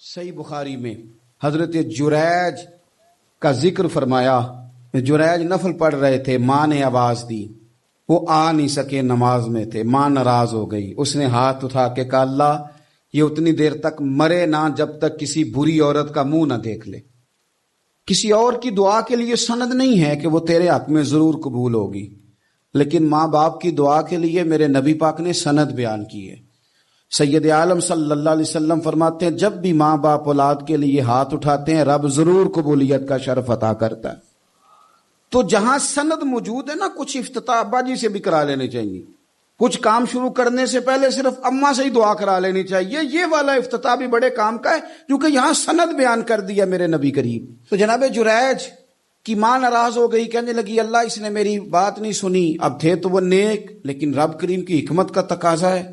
صحیح بخاری میں حضرت جریج کا ذکر فرمایا. جریج نفل پڑھ رہے تھے، ماں نے آواز دی، وہ آ نہیں سکے، نماز میں تھے. ماں ناراض ہو گئی، اس نے ہاتھ اٹھا کے کہا اللہ یہ اتنی دیر تک مرے نہ جب تک کسی بری عورت کا منہ نہ دیکھ لے. کسی اور کی دعا کے لیے سند نہیں ہے کہ وہ تیرے حق میں ضرور قبول ہوگی، لیکن ماں باپ کی دعا کے لیے میرے نبی پاک نے سند بیان کی ہے. سید عالم صلی اللہ علیہ وسلم فرماتے ہیں جب بھی ماں باپ اولاد کے لیے ہاتھ اٹھاتے ہیں رب ضرور قبولیت کا شرف عطا کرتا ہے. تو جہاں سند موجود ہے نا، کچھ افتتاح ابا جی سے بھی کرا لینے چاہیے، کچھ کام شروع کرنے سے پہلے صرف اماں سے ہی دعا کرا لینی چاہیے. یہ والا افتتاح بھی بڑے کام کا ہے کیونکہ یہاں سند بیان کر دیا میرے نبی کریم. تو جناب جریج کی ماں ناراض ہو گئی، کہنے لگی اللہ اس نے میری بات نہیں سنی. اب تھے تو وہ نیک، لیکن رب کریم کی حکمت کا تقاضا ہے،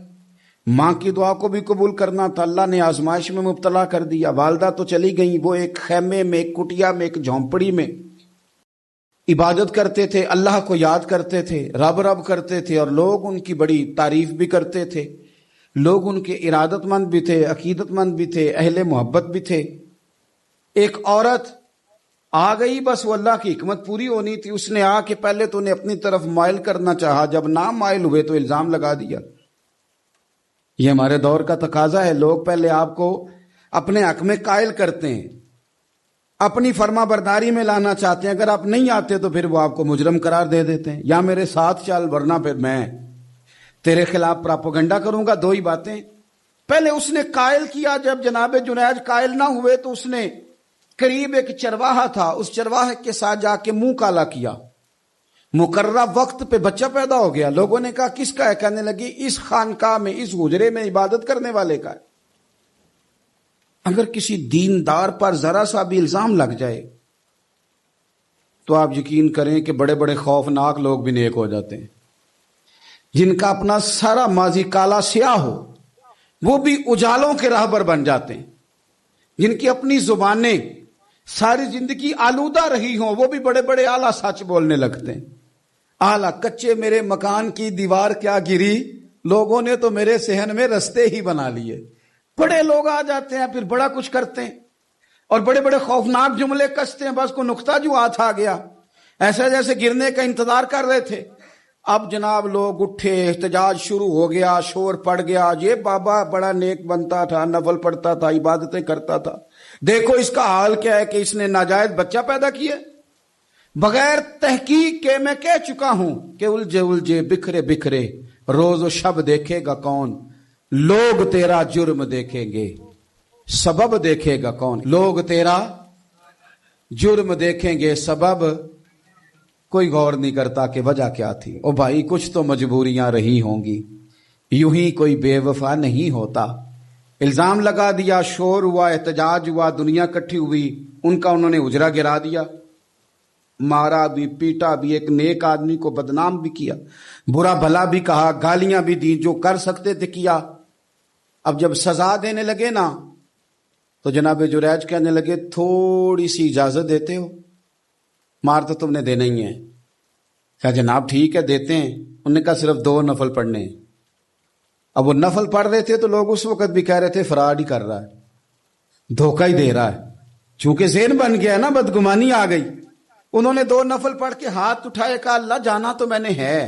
ماں کی دعا کو بھی قبول کرنا تھا. اللہ نے آزمائش میں مبتلا کر دیا. والدہ تو چلی گئیں، وہ ایک خیمے میں، ایک کٹیا میں، ایک جھونپڑی میں عبادت کرتے تھے، اللہ کو یاد کرتے تھے، رب رب کرتے تھے، اور لوگ ان کی بڑی تعریف بھی کرتے تھے. لوگ ان کے ارادت مند بھی تھے، عقیدت مند بھی تھے، اہل محبت بھی تھے. ایک عورت آ گئی، بس وہ اللہ کی حکمت پوری ہونی تھی. اس نے آ کے پہلے تو انہیں اپنی طرف مائل کرنا چاہا، جب نہ مائل ہوئے تو الزام لگا دیا. یہ ہمارے دور کا تقاضا ہے، لوگ پہلے آپ کو اپنے حق میں قائل کرتے ہیں، اپنی فرما برداری میں لانا چاہتے ہیں. اگر آپ نہیں آتے تو پھر وہ آپ کو مجرم قرار دے دیتے ہیں، یا میرے ساتھ چل ورنہ پھر میں تیرے خلاف پراپوگنڈا کروں گا. دو ہی باتیں. پہلے اس نے قائل کیا، جب جناب جنید قائل نہ ہوئے تو اس نے قریب ایک چرواہا تھا، اس چرواہے کے ساتھ جا کے منہ کالا کیا. مقررہ وقت پہ بچہ پیدا ہو گیا. لوگوں نے کہا کس کا ہے؟ کہنے لگی اس خانقاہ میں، اس حجرے میں عبادت کرنے والے کا ہے. اگر کسی دیندار پر ذرا سا بھی الزام لگ جائے تو آپ یقین کریں کہ بڑے بڑے خوفناک لوگ بھی نیک ہو جاتے ہیں. جن کا اپنا سارا ماضی کالا سیاہ ہو وہ بھی اجالوں کے راہبر بن جاتے ہیں. جن کی اپنی زبانیں ساری زندگی آلودہ رہی ہوں وہ بھی بڑے بڑے اعلیٰ سچ بولنے لگتے ہیں. اعلیٰ کچے میرے مکان کی دیوار کیا گری، لوگوں نے تو میرے صحن میں رستے ہی بنا لیے. بڑے لوگ آ جاتے ہیں پھر بڑا کچھ کرتے ہیں اور بڑے بڑے خوفناک جملے کستے ہیں. بس کو نقطہ جو ہاتھ آ گیا، ایسا جیسے گرنے کا انتظار کر رہے تھے. اب جناب لوگ اٹھے، احتجاج شروع ہو گیا، شور پڑ گیا. یہ بابا بڑا نیک بنتا تھا، نفل پڑھتا تھا، عبادتیں کرتا تھا، دیکھو اس کا حال کیا ہے کہ اس نے ناجائز بچہ پیدا کیا. بغیر تحقیق کے میں کہہ چکا ہوں کہ الجھے الجھے بکھرے بکھرے روز و شب دیکھے گا کون؟ لوگ تیرا جرم دیکھیں گے، سبب دیکھے گا کون؟ لوگ تیرا جرم دیکھیں گے، سبب کوئی غور نہیں کرتا کہ وجہ کیا تھی. او بھائی کچھ تو مجبوریاں رہی ہوں گی، یوں ہی کوئی بے وفا نہیں ہوتا. الزام لگا دیا، شور ہوا، احتجاج ہوا، دنیا کٹھی ہوئی، ان کا انہوں نے اجرا گرا دیا، مارا بھی، پیٹا بھی، ایک نیک آدمی کو بدنام بھی کیا، برا بھلا بھی کہا، گالیاں بھی دی، جو کر سکتے تھے کیا. اب جب سزا دینے لگے نا تو جناب جریج کہنے لگے تھوڑی سی اجازت دیتے ہو؟ مار تو تم نے دینا ہی ہے. کہا جناب ٹھیک ہے دیتے ہیں. انہوں نے کہا صرف 2 نفل پڑھنے ہیں. اب وہ نفل پڑھ رہے تھے تو لوگ اس وقت بھی کہہ رہے تھے فراڈ ہی کر رہا ہے، دھوکہ ہی دے رہا ہے. چونکہ ذہن بن گیا نا، بدگمانی آ گئی. انہوں نے 2 نفل پڑھ کے ہاتھ اٹھائے، کہا اللہ جانا تو میں نے ہے،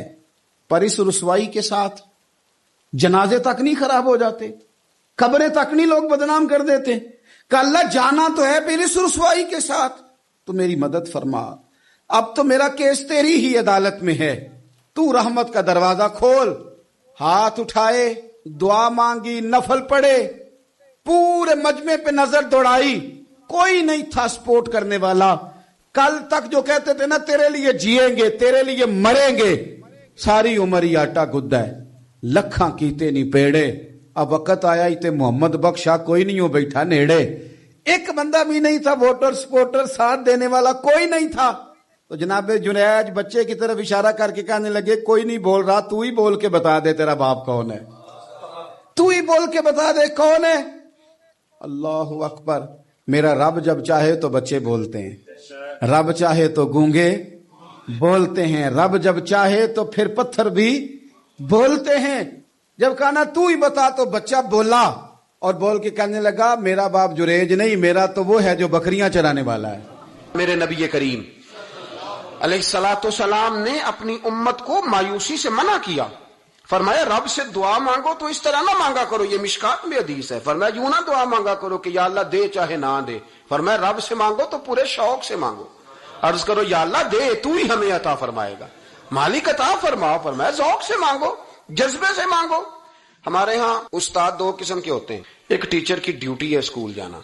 پر اس رسوائی کے ساتھ جنازے تک نہیں خراب ہو جاتے، قبریں تک نہیں لوگ بدنام کر دیتے. کہ اللہ جانا تو ہے پھر اس رسوائی کے ساتھ، تو میری مدد فرما. اب تو میرا کیس تیری ہی عدالت میں ہے، تو رحمت کا دروازہ کھول. ہاتھ اٹھائے، دعا مانگی، نفل پڑھے، پورے مجمع پہ نظر دوڑائی، کوئی نہیں تھا سپورٹ کرنے والا. کل تک جو کہتے تھے نا تیرے لیے جیئیں گے، تیرے لیے مریں گے، ساری عمر ہی آٹا گدا ہے، لکھاں کیتے نہیں پیڑے. اب وقت آیا ہی تے محمد بخشا کوئی نہیں ہو بیٹھا نیڑے. ایک بندہ بھی نہیں تھا، ووٹر سپورٹر ساتھ دینے والا کوئی نہیں تھا. تو جناب جنید بچے کی طرف اشارہ کر کے کہنے لگے کوئی نہیں بول رہا، تو ہی بول کے بتا دے تیرا باپ کون ہے، تو ہی بول کے بتا دے کون ہے. اللہ اکبر. میرا رب جب چاہے تو بچے بولتے ہیں، رب چاہے تو گونگے بولتے ہیں، رب جب چاہے تو پھر پتھر بھی بولتے ہیں. جب کہا نا تو ہی بتا تو بچہ بولا. اور بول کے کہنے لگا میرا باپ جریج نہیں، میرا تو وہ ہے جو بکریاں چرانے والا ہے۔ میرے نبی کریم علیہ الصلوۃ والسلام نے اپنی امت کو مایوسی سے منع کیا، فرمایا رب سے دعا مانگو تو اس طرح نہ مانگا کرو، یہ مشکات میں حدیث ہے، فرمایا یوں نہ دعا مانگا کرو کہ یا اللہ دے چاہے نہ دے، فرمایا رب سے مانگو تو پورے شوق سے مانگو، عرض کرو یا اللہ دے تو ہی ہمیں عطا فرمائے گا، مالک عطا فرماؤ، فرمایا ذوق سے مانگو، جذبے سے مانگو۔ ہمارے ہاں استاد دو قسم کے ہوتے ہیں، ایک ٹیچر کی ڈیوٹی ہے اسکول جانا،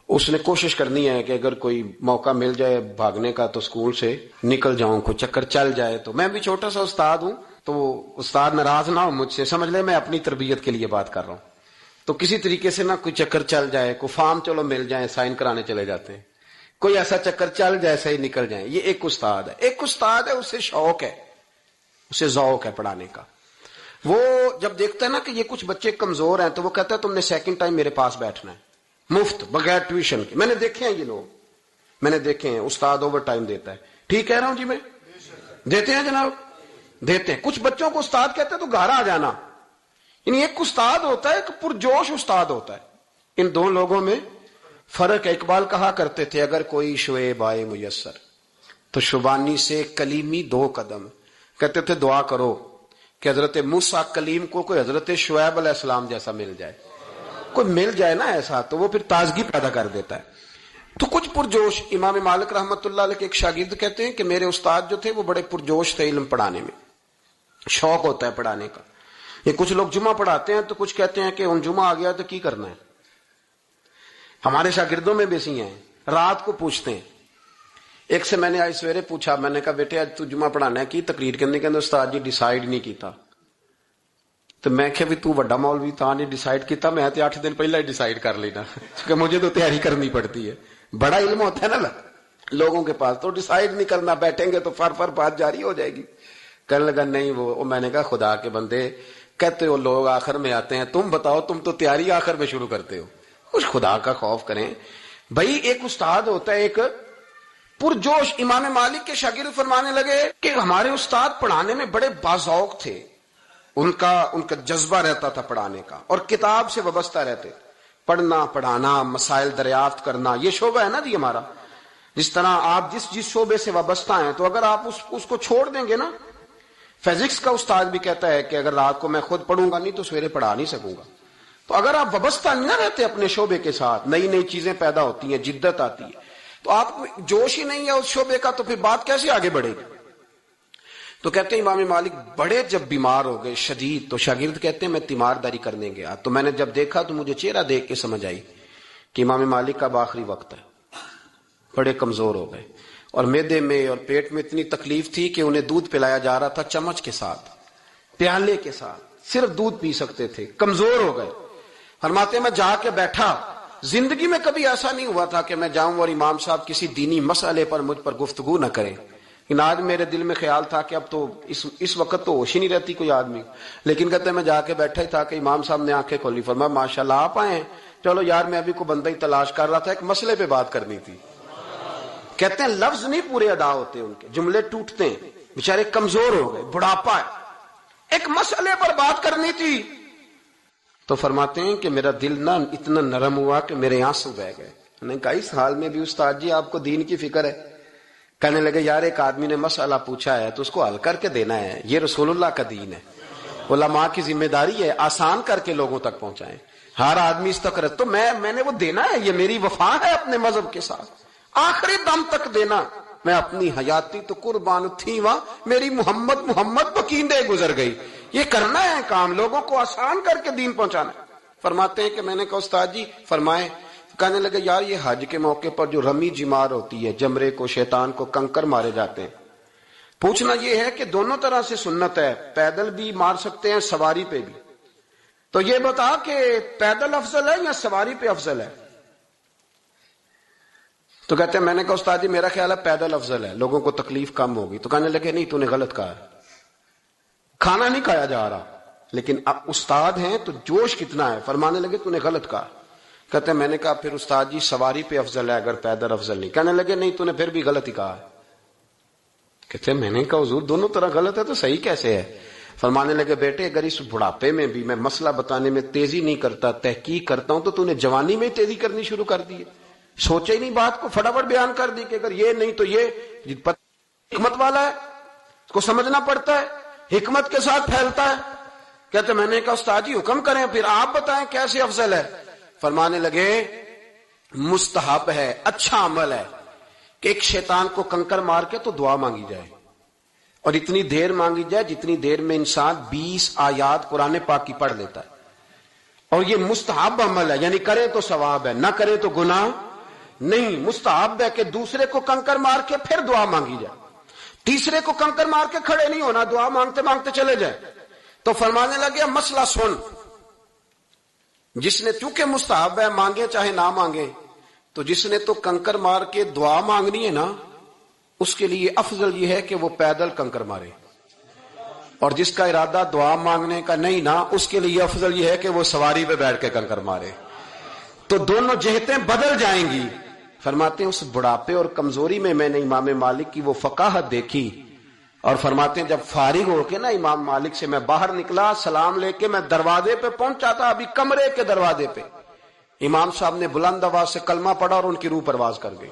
اس نے کوشش کرنی ہے کہ اگر کوئی موقع مل جائے بھاگنے کا تو اسکول سے نکل جاؤں، کوئی چکر چل جائے تو۔ میں بھی چھوٹا سا استاد ہوں تو استاد ناراض نہ ہو مجھ سے، سمجھ لے میں اپنی تربیت کے لیے بات کر رہا ہوں، تو کسی طریقے سے نہ کوئی چکر چل جائے، کوئی فارم چلو مل جائے، سائن کرانے چلے جاتے ہیں، کوئی ایسا چکر چل جائے صحیح نکل جائیں، یہ ایک استاد ہے۔ ایک استاد ہے اسے شوق ہے، اسے ذوق ہے پڑھانے کا، وہ جب دیکھتا ہے نا کہ یہ کچھ بچے کمزور ہیں تو وہ کہتا ہے تم نے سیکنڈ ٹائم میرے پاس بیٹھنا ہے مفت بغیر ٹیوشن کے۔ میں نے دیکھے ہیں یہ لوگ، میں نے دیکھے ہیں، استاد اوور ٹائم دیتا ہے، ٹھیک کہہ رہا ہوں جی میں؟ دیتے ہیں جناب، دیتے ہیں۔ کچھ بچوں کو استاد کہتے ہیں تو گھر آ جانا، یعنی ایک استاد ہوتا ہے ایک پرجوش استاد ہوتا ہے، ان دو لوگوں میں فرق ہے۔ اقبال کہا کرتے تھے اگر کوئی شعیب آئے میسر تو شبانی سے کلیمی 2 قدم، کہتے تھے دعا کرو کہ حضرت موسیٰ کلیم کو کوئی حضرت شعیب علیہ السلام جیسا مل جائے، کوئی مل جائے نا ایسا تو وہ پھر تازگی پیدا کر دیتا ہے۔ تو کچھ پرجوش، امام مالک رحمت اللہ علیہ کے ایک شاگرد کہتے ہیں کہ میرے استاد جو تھے وہ بڑے پرجوش تھے، علم پڑھانے میں شوق ہوتا ہے پڑھانے کا۔ یہ کچھ لوگ جمعہ پڑھاتے ہیں تو کچھ کہتے ہیں کہ ان جمعہ آ گیا تو کی کرنا ہے، ہمارے شاگردوں میں بھی ایسی ہیں، رات کو پوچھتے ہیں۔ ایک سے میں نے آج سویرے پوچھا، میں نے کہا بیٹے آج تو جمعہ پڑھانا ہے کی تقریر کرنے کے اندر؟ استاد جی ڈیسائیڈ نہیں کیتا۔ تو میں کہ بھی تو بڑا مولوی تھا نہیں ڈیسائیڈ کیتا، میں تے 8 دن پہلے ہی ڈیسائیڈ کر لینا کیونکہ مجھے تو تیاری کرنی پڑتی ہے، بڑا علم ہوتا ہے نا لوگوں کے پاس، تو ڈیسائیڈ نہیں کرنا، بیٹھیں گے تو فر بات جاری ہو جائے گی۔ کہنے لگا نہیں وہ میں نے کہا خدا کے بندے کہتے ہو لوگ آخر میں آتے ہیں، تم بتاؤ تم تو تیاری آخر میں شروع کرتے ہو، کچھ خدا کا خوف کریں بھائی۔ ایک استاد ہوتا ہے ایک پرجوش۔ امام مالک کے شاگرد فرمانے لگے کہ ہمارے استاد پڑھانے میں بڑے باذوق تھے، ان کا جذبہ رہتا تھا پڑھانے کا اور کتاب سے وابستہ رہتے، پڑھنا پڑھانا مسائل دریافت کرنا، یہ شعبہ ہے نا جی ہمارا۔ جس طرح آپ جس شعبے سے وابستہ ہیں تو اگر آپ اس کو چھوڑ دیں گے نا، فزکس کا استاد بھی کہتا ہے کہ اگر رات کو میں خود پڑھوں گا نہیں تو سویرے پڑھا نہیں سکوں گا۔ تو اگر آپ وابستہ نہیں رہتے اپنے شعبے کے ساتھ، نئی نئی چیزیں پیدا ہوتی ہیں، جدت آتی ہے، تو آپ کو جوش ہی نہیں ہے اس شعبے کا، تو پھر بات کیسے آگے بڑھے گی؟ تو کہتے ہیں امام مالک بڑے جب بیمار ہو گئے شدید تو شاگرد کہتے ہیں میں تیمارداری کرنے گیا، تو میں نے جب دیکھا تو مجھے چہرہ دیکھ کے سمجھ آئی کہ امام مالک کا اب آخری وقت ہے، بڑے کمزور ہو گئے اور معدے میں اور پیٹ میں اتنی تکلیف تھی کہ انہیں دودھ پلایا جا رہا تھا چمچ کے ساتھ، پیالے کے ساتھ، صرف دودھ پی سکتے تھے، کمزور ہو گئے۔ فرماتے میں جا کے بیٹھا، زندگی میں کبھی ایسا نہیں ہوا تھا کہ میں جاؤں اور امام صاحب کسی دینی مسئلے پر مجھ پر گفتگو نہ کریں، لیکن آج میرے دل میں خیال تھا کہ اب تو اس وقت تو ہوش ہی نہیں رہتی کوئی آدمی، لیکن کہتے ہیں میں جا کے بیٹھا ہی تھا کہ امام صاحب نے آنکھیں کھولی، فرمایا ماشاءاللہ آپ آئے ہیں، چلو یار میں ابھی کو بندہ ہی تلاش کر رہا تھا، ایک مسئلے پہ بات کرنی تھی۔ کہتے ہیں لفظ نہیں پورے ادا ہوتے ان کے، جملے ٹوٹتے ہیں، بیچارے کمزور ہو گئے، بڑھاپا ہے، ایک مسئلے پر بات کرنی تھی۔ تو فرماتے ہیں کہ میرا دل نہ اتنا نرم ہوا کہ میرے آنسو بہہ گئے۔ میں نے کہا اس حال میں بھی استاد جی آپ کو دین کی فکر ہے؟ کہنے لگے یار ایک آدمی نے مسئلہ پوچھا ہے تو اس کو حل کر کے دینا ہے، یہ رسول اللہ کا دین ہے، علماء کی ذمہ داری ہے آسان کر کے لوگوں تک پہنچائیں، ہر آدمی اس تک تو میں نے وہ دینا ہے، یہ میری وفا ہے اپنے مذہب کے ساتھ، آخری دم تک دینا۔ میں اپنی حیاتی تو قربان تھی وہاں، میری محمد بکیندے گزر گئی، یہ کرنا ہے کام، لوگوں کو آسان کر کے دین پہنچانا ہے۔ فرماتے ہیں کہ میں نے کہا استاد جی فرمائیں، کہنے لگے یار یہ حج کے موقع پر جو رمی جمار ہوتی ہے، جمرے کو شیطان کو کنکر مارے جاتے ہیں، پوچھنا یہ ہے کہ دونوں طرح سے سنت ہے، پیدل بھی مار سکتے ہیں سواری پہ بھی، تو یہ بتا کہ پیدل افضل ہے یا سواری پہ افضل ہے؟ تو کہتے ہیں میں نے کہا استاد جی میرا خیال ہے پیدل افضل ہے، لوگوں کو تکلیف کم ہوگی۔ تو کہنے لگے نہیں تو نے غلط کہا ہے، کھانا نہیں کھایا جا رہا، لیکن اب استاد ہیں تو جوش کتنا ہے، فرمانے لگے تو نے غلط کہا۔ کہتے ہیں میں نے کہا پھر استاد جی سواری پہ افضل ہے اگر پیدل افضل نہیں؟ کہنے لگے نہیں تو نے پھر بھی غلط ہی کہا ہے۔ کہتے ہیں میں نے کہا حضور دونوں طرح غلط ہے تو صحیح کیسے ہے؟ فرمانے لگے بیٹے اگر اس بڑھاپے میں بھی میں مسئلہ بتانے میں تیزی نہیں کرتا، تحقیق کرتا ہوں، تو نے جوانی میں تیزی کرنی شروع کر دی ہے، سوچے ہی نہیں بات کو، فٹافٹ بیان کر دی کہ اگر یہ نہیں تو یہ حکمت والا ہے، اس کو سمجھنا پڑتا ہے، حکمت کے ساتھ پھیلتا ہے۔ کہتے میں نے کہا استاد جی حکم کریں، پھر آپ بتائیں کیسے افضل ہے۔ فرمانے لگے مستحب ہے، اچھا عمل ہے کہ ایک شیطان کو کنکر مار کے تو دعا مانگی جائے، اور اتنی دیر مانگی جائے جتنی دیر میں انسان 20 آیات قرآن پاک کی پڑھ لیتا ہے، اور یہ مستحب عمل ہے، یعنی کرے تو ثواب ہے، نہ کرے تو گناہ نہیں۔ مستحب ہے کہ دوسرے کو کنکر مار کے پھر دعا مانگی جائے، تیسرے کو کنکر مار کے کھڑے نہیں ہونا، دعا مانگتے مانگتے چلے جائے۔ تو فرمانے لگے مسئلہ سن، جس نے چونکہ مستحب ہے مانگے چاہے نہ مانگے، تو جس نے تو کنکر مار کے دعا مانگنی ہے نا، اس کے لیے افضل یہ ہے کہ وہ پیدل کنکر مارے، اور جس کا ارادہ دعا مانگنے کا نہیں نا، اس کے لیے افضل یہ ہے کہ وہ سواری پہ بیٹھ کے کنکر مارے۔ تو دونوں جہتیں بدل جائیں گی۔ فرماتے ہیں اس بڑھاپے اور کمزوری میں نے امام مالک کی وہ فقاہت دیکھی، اور فرماتے ہیں جب فارغ ہو کے نا امام مالک سے میں باہر نکلا، سلام لے کے میں دروازے پہ پہنچا تھا، ابھی کمرے کے دروازے پہ امام صاحب نے بلند آواز سے کلمہ پڑھا اور ان کی روح پرواز کر گئی،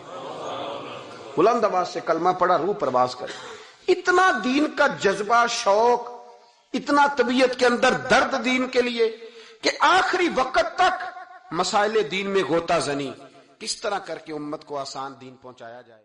بلند آواز سے کلمہ پڑھا، روح پرواز کر گئی۔ اتنا دین کا جذبہ، شوق، اتنا طبیعت کے اندر درد دین کے لیے کہ آخری وقت تک مسائل دین میں غوطہ زنی، کس طرح کر کے امت کو آسان دین پہنچایا جائے۔